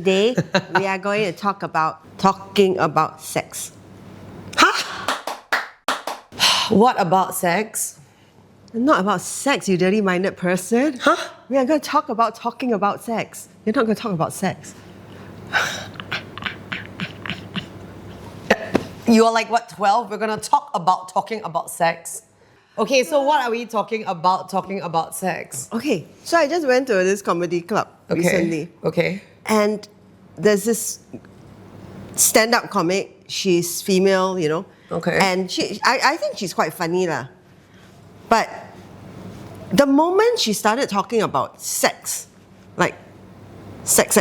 Today, we are going to talk about talking about sex. What about sex? Not about sex, you dirty-minded person. We are going to talk about talking about sex. You're not going to talk about sex. You're like, what, 12? We're going to talk about talking about sex. Okay, so what are we talking about sex? Okay, so I just went to this comedy club recently. Okay. And there's this stand-up comic. She's female, you know. Okay. And I think she's quite funny lah. But the moment she started talking about sex, like sex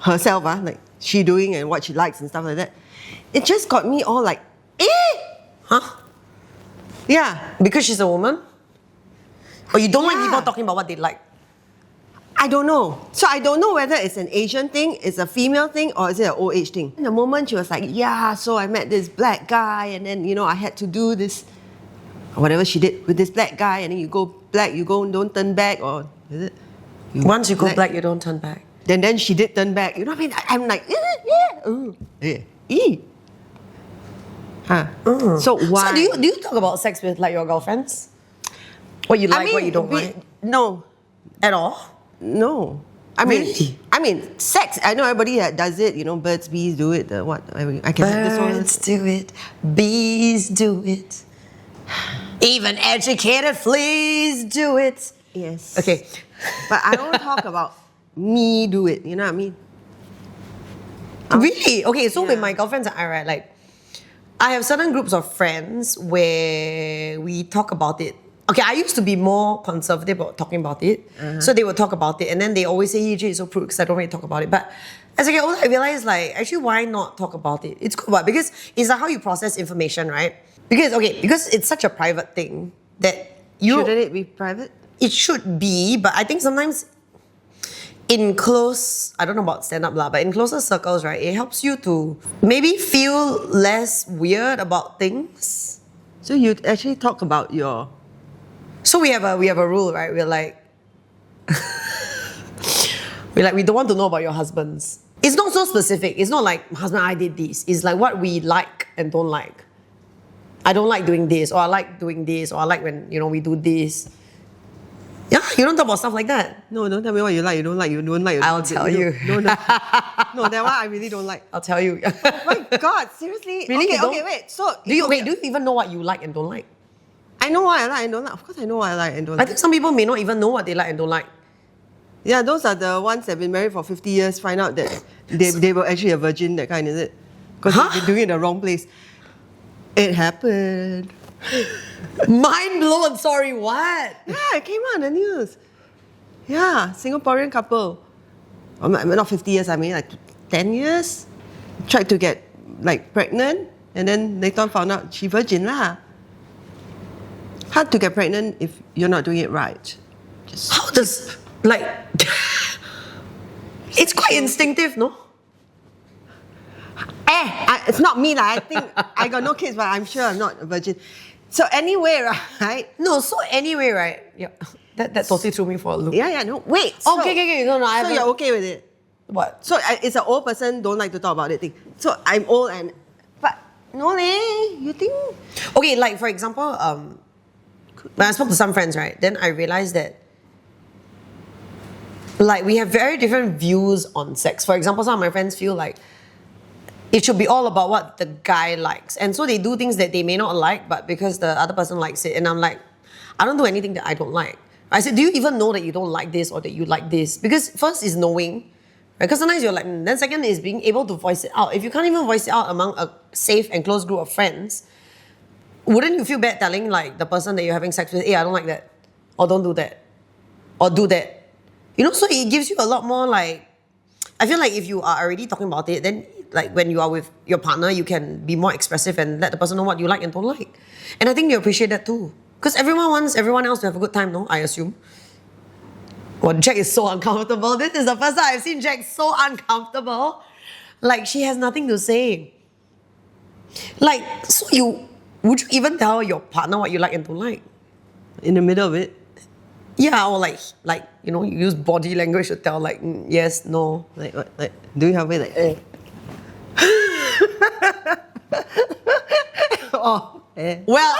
herself, like she doing and what she likes and stuff like that, it just got me all like, Huh? Yeah. Because she's a woman? Or you don't like people talking about what they like? I don't know. So I don't know whether it's an Asian thing, it's a female thing, or is it an old age thing. In the moment she was like, yeah, so I met this black guy and then, you know, I had to do this, whatever she did with this black guy, and then you go black, you go, don't turn back, or is it? Once you go black, you don't turn back. Then she did turn back. You know what I mean? I'm like, So why? So do you talk about sex with like your girlfriends? What you like, what you don't like? No. At all? No. I mean, Really? I mean, sex. I know everybody that does it. You know, birds, bees do it. What? I can have this one. Birds do it, bees do it, even educated fleas do it. Yes. Okay. But I don't talk about me do it. You know what I mean? Really? Okay, so with Yeah. my girlfriends and I, right, like, I have certain groups of friends where we talk about it. Okay, I used to be more conservative about talking about it. So they would talk about it and then they always say, hey, Jay, it's so prude because I don't really talk about it. But as I get older, I realize, like, actually, why not talk about it? It's good, because it's like how you process information, right? Because it's such a private thing that Shouldn't it be private? it should be, but I think sometimes in close, I don't know about stand-up lah, but in closer circles, right, it helps you to maybe feel less weird about things. So you actually talk about your... So we have a rule, right? We're like, we don't want to know about your husbands. It's not so specific. It's not like, husband, I did this. It's like what we like and don't like. I don't like doing this, or I like doing this, or I like when, you know, we do this. Yeah, you don't talk about stuff like that. No, don't tell me what you like, you don't like, you don't like. I'll tell you. No, that one I really don't like. I'll tell you. Oh my God, seriously? Really? You don't? Okay, wait. So Do you even know what you like and don't like? I know what I like and don't like. Of course I know what I like and don't I like. think some people may not even know what they like and don't like. Yeah, those are the ones that have been married for 50 years, find out that they were actually a virgin, that kind, is it? Because they're doing it in the wrong place. It happened. Mind blown, sorry, what? Yeah, it came out on the news. Yeah, Singaporean couple. Not 50 years, I mean like 10 years. Tried to get like pregnant and then later on found out she virgin lah. Hard to get pregnant if you're not doing it right. How does, like, it's quite instinctive, no? It's not me lah. I think I got no kids, but I'm sure I'm not a virgin. So anyway, right? No, so anyway, right? Yeah, that totally threw me for a loop. Yeah, no. Wait. Okay, no, I So haven't. you're okay with it? What? So it's an old person don't like to talk about it thing. So I'm old and, but no leh. You think? Okay, like for example, when I spoke to some friends, right, then I realized that, like, we have very different views on sex. For example, some of my friends feel like it should be all about what the guy likes. And so they do things that they may not like, but because the other person likes it. And I'm like, I don't do anything that I don't like. I said, do you even know that you don't like this or that you like this? Because first is knowing, right? Because sometimes you're like, then second is being able to voice it out. If you can't even voice it out among a safe and close group of friends, wouldn't you feel bad telling like the person that you're having sex with, hey, I don't like that, or don't do that, or do that? You know, so it gives you a lot more like, I feel like if you are already talking about it, then like when you are with your partner, you can be more expressive and let the person know what you like and don't like. And I think you appreciate that too. Because everyone wants everyone else to have a good time, no? I assume. Well, Jack is so uncomfortable. This is the first time I've seen Jack so uncomfortable. Like, she has nothing to say. Like, so would you even tell your partner what you like and don't like? In the middle of it? Yeah, or you know, you use body language to tell like yes, no. Like what? Like do you have it like? Oh, Well,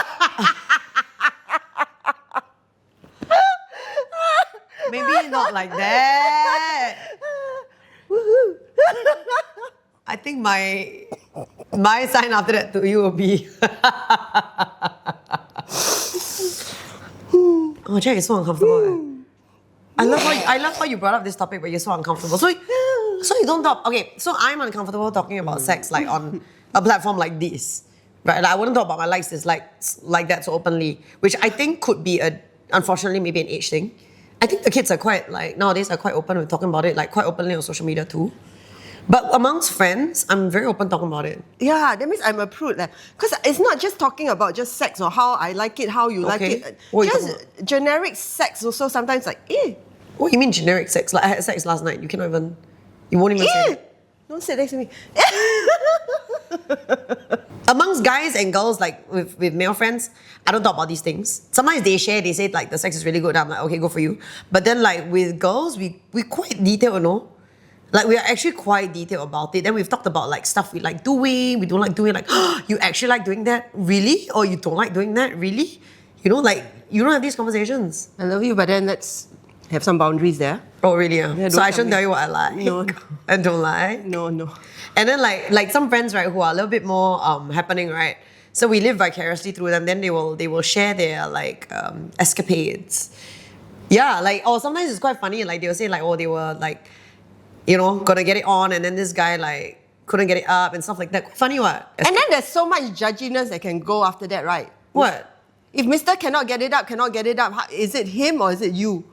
maybe not like that. I think my sign after that to you will be. Oh, Jack, it's so uncomfortable. I love how you brought up this topic, but you're so uncomfortable. So you don't talk. Okay, so I'm uncomfortable talking about sex like on a platform like this, right? Like, I wouldn't talk about my likes, dislikes like that so openly, which I think could be unfortunately maybe an age thing. I think the kids are quite nowadays are quite open with talking about it, like quite openly on social media too. But amongst friends, I'm very open talking about it. Yeah, that means I'm a prude. Because it's not just talking about just sex or how I like it, how you like Okay. it. What you Just talking generic sex also sometimes like, What you mean generic sex? Like I had sex last night. You won't even say that. Don't say that to me. Amongst guys and girls, like with male friends, I don't talk about these things. Sometimes they share, they say like the sex is really good. I'm like, okay, good for you. But then like with girls, we quite detailed, you know? Like we are actually quite detailed about it. Then we've talked about like stuff we like doing, we don't like doing. Like, oh, you actually like doing that? Really? Or you don't like doing that? Really? You know, like you don't have these conversations. I love you, but then let's have some boundaries there. Oh really? Yeah. Yeah, So don't I shouldn't tell tell you what I like. No. And don't like. No. And then like some friends, right, who are a little bit more happening, right? So we live vicariously through them. Then they will share their like escapades. Yeah, like or sometimes it's quite funny. Like they will say like, oh, they were like, you know, gonna get it on, and then this guy like couldn't get it up and stuff like that. Quite funny, what? And then there's so much judginess that can go after that, right? What? If Mr. cannot get it up, is it him or is it you?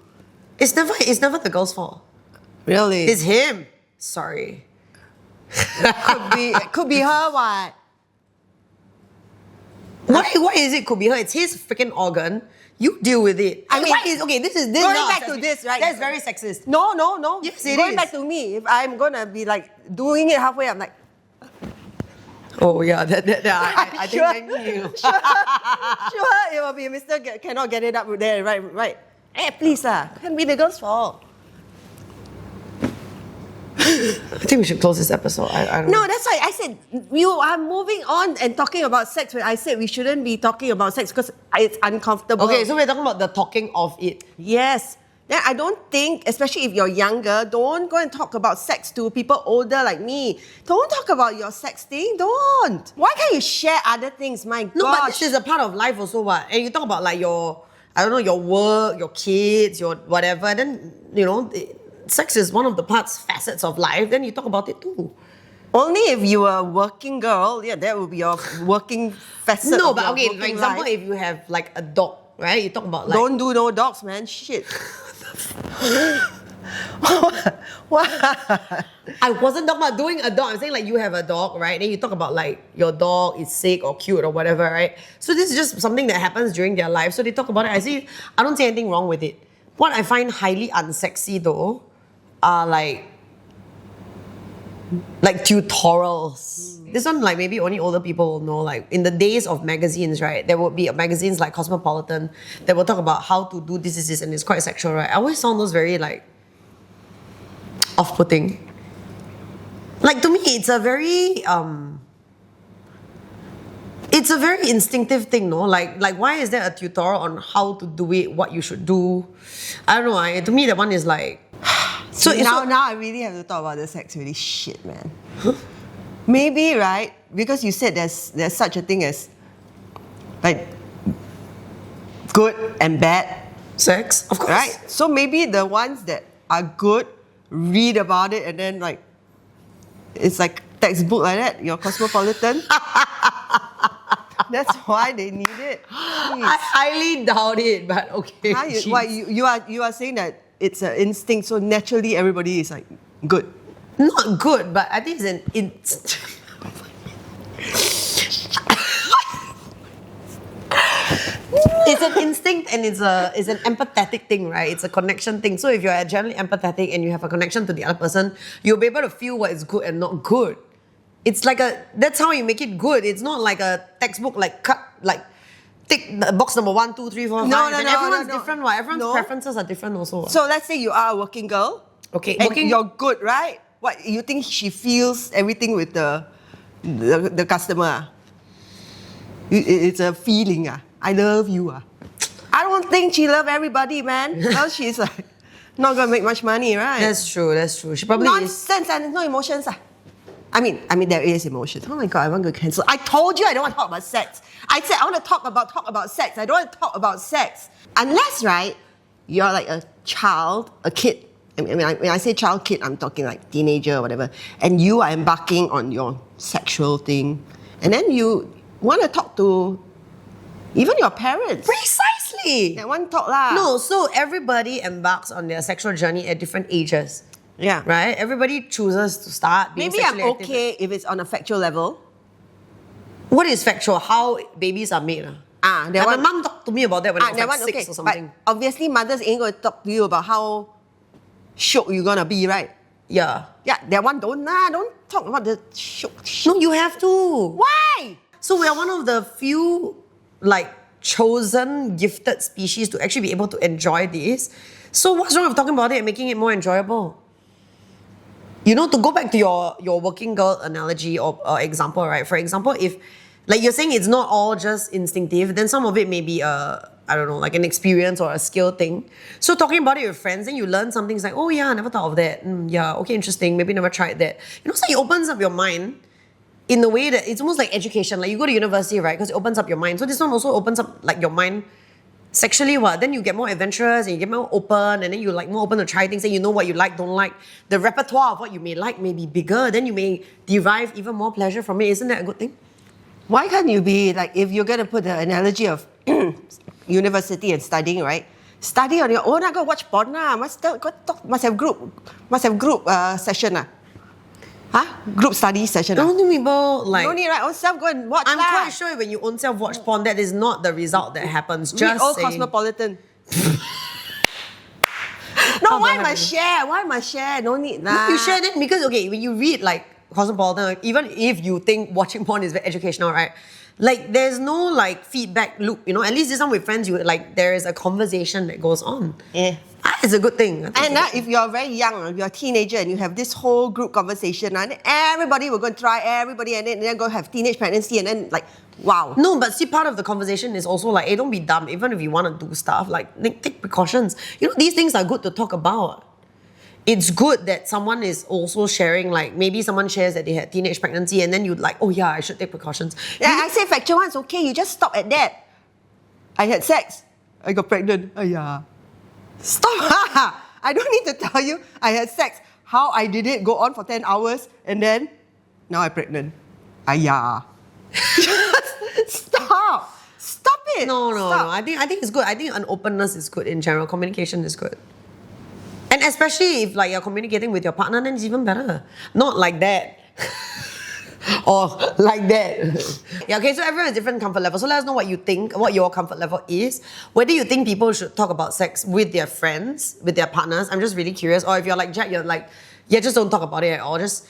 It's never the girl's fault. Really? It's him. Sorry. could be her, what? Why is it could be her? It's his freaking organ. You deal with it. I mean, why is okay? This is this. going now back to sexist. this, right? That's very sexist. No. Yes, it Going is. back to me, if I'm gonna be like doing it halfway, I'm like, Oh yeah, I Sure. think I knew. sure, it will be Mr. Cannot get it up there, right? Hey, please, can be the girl's fault. I think we should close this episode. I don't know. No, that's why I said you are moving on and talking about sex. When I said we shouldn't be talking about sex because it's uncomfortable. Okay, so we're talking about the talking of it. Yes. Then I don't think, especially if you're younger, don't go and talk about sex to people older like me. Don't talk about your sex thing. Don't. Why can't you share other things? My No, but gosh. this is a part of life also, what? And you talk about like your, I don't know, your work, your kids, your whatever. And then, you know, sex is one of the facets of life. Then you talk about it too. Only if you are a working girl, yeah, that will be your working facet. No, of but your okay, for working example, life. if you have like a dog, right? You talk about like... Don't do no dogs, man. Shit. What? I wasn't talking about doing a dog. I'm saying like you have a dog, right? Then you talk about like your dog is sick or cute or whatever, right? So this is just something that happens during their life. So they talk about it. I don't see anything wrong with it. What I find highly unsexy though are like tutorials. This one, like maybe only older people will know. Like in the days of magazines, right? There would be magazines like Cosmopolitan that will talk about how to do this, and it's quite sexual, right? I always found those very like off-putting. Like to me, it's a very instinctive thing, no? Like why is there a tutorial on how to do it, what you should do? I don't know. To me, that one is like. So now I really have to talk about the sex really shit, man. Maybe, right? Because you said there's such a thing as like good and bad Sex, of course. right? So maybe the ones that are good, read about it and then like it's like textbook like that, your Cosmopolitan. That's why they need it. I highly doubt it, but okay. Huh? You are saying that it's an instinct, so naturally everybody is like good. Not good, but I think it's it's an instinct and it's an empathetic thing, right? It's a connection thing. So if you're generally empathetic and you have a connection to the other person, you'll be able to feel what is good and not good. It's like that's how you make it good. It's not like a textbook like cut like tick the box number 1, 2, 3, 4, 5. No, no, and no, everyone's no, no. different. What? Everyone's No. preferences are different also. What? So let's say you are a working girl. Okay, And working- you're good, right? What you think she feels everything with the customer? Ah? It's a feeling. Ah. I love you. Ah. I don't think she love everybody, man. Well, she's like not gonna make much money, right? That's true. That's true. She probably is. Nonsense and no emotions. Ah. I mean, there is emotions. Oh my god, I want to cancel. I told you I don't want to talk about sex. I said I want to talk about sex. I don't want to talk about sex unless, right, you're like a child, a kid. I mean, when I say child, kid, I'm talking like teenager or whatever. And you are embarking on your sexual thing, and then you want to talk to even your parents. Precisely. That one talk lah. No, so everybody embarks on their sexual journey at different ages. Yeah. Right? Everybody chooses to start being Maybe I'm sexually active. okay if it's on a factual level. What is factual? How babies are made? Ah, that Like my one- mum talked to me about that when I was that like one 6 okay. or something. But obviously, mothers ain't going to talk to you about how shook you're gonna be, right? Yeah. Yeah, that one don't talk about the shook. No, you have to. Why? So we are one of the few like chosen gifted species to actually be able to enjoy this. So what's wrong with talking about it and making it more enjoyable? You know, to go back to your working girl analogy or example, right? For example, if like you're saying it's not all just instinctive, then some of it may be I don't know, like an experience or a skill thing. So talking about it with friends, then you learn something. It's like, oh yeah, I never thought of that. Yeah, okay, interesting. Maybe never tried that. You know, so it opens up your mind in the way that it's almost like education. Like you go to university, right? Because it opens up your mind. So this one also opens up like your mind sexually. What? Then you get more adventurous and you get more open, and then you like more open to try things. And you know what you like, don't like. The repertoire of what you may like may be bigger. Then you may derive even more pleasure from it. Isn't that a good thing? Why can't you be like, if you're gonna put the analogy of university and studying, right? Study on your own. I go watch porn lah. Must have group session lah. Huh? Group study session. Don't think people like. No need, right? Own self go and watch. I'm lah. quite sure when you own self watch porn, that is not the result that happens. Read Just all saying. Cosmopolitan. No, why must share? Why must share? No need lah. You share it because okay, when you read like Cosmopolitan, like, even if you think watching porn is very educational, right? Like there's no like feedback loop, you know. At least this one with friends, you like there is a conversation that goes on. Yeah. That is a good thing. And if you're very young, if you're a teenager and you have this whole group conversation, and everybody will go and try everybody and then go have teenage pregnancy and then like, wow. No, but see, part of the conversation is also like, hey, don't be dumb. Even if you want to do stuff, like take precautions. You know, these things are good to talk about. It's good that someone is also sharing, like maybe someone shares that they had teenage pregnancy and then you'd like, oh yeah, I should take precautions. Yeah, I say factual one's okay, you just stop at that. I had sex, I got pregnant. Yeah. Stop! I don't need to tell you I had sex. How I did it, go on for 10 hours and then now I'm pregnant. Yeah. Stop! Stop it! No. Stop. I think it's good. I think an openness is good in general. Communication is good. And especially if like you're communicating with your partner, then it's even better. Not like that. Or like that. Yeah, okay, so everyone has different comfort level. So let us know what you think, what your comfort level is. Whether you think people should talk about sex with their friends, with their partners. I'm just really curious. Or if you're like Jack, you're like, yeah, just don't talk about it at all. Just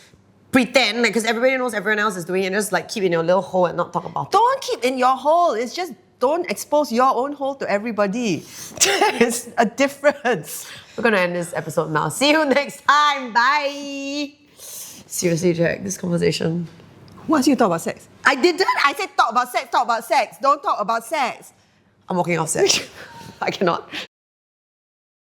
pretend, like, because everybody knows everyone else is doing it, and just like keep in your little hole and not talk about it. Don't keep in your hole. It's just don't expose your own hole to everybody. There's a difference. We're gonna end this episode now. See you next time. Bye. Seriously, Jack, this conversation. Who asked you to talk about sex? I didn't. I said talk about sex, talk about sex. Don't talk about sex. I'm walking off set. I cannot.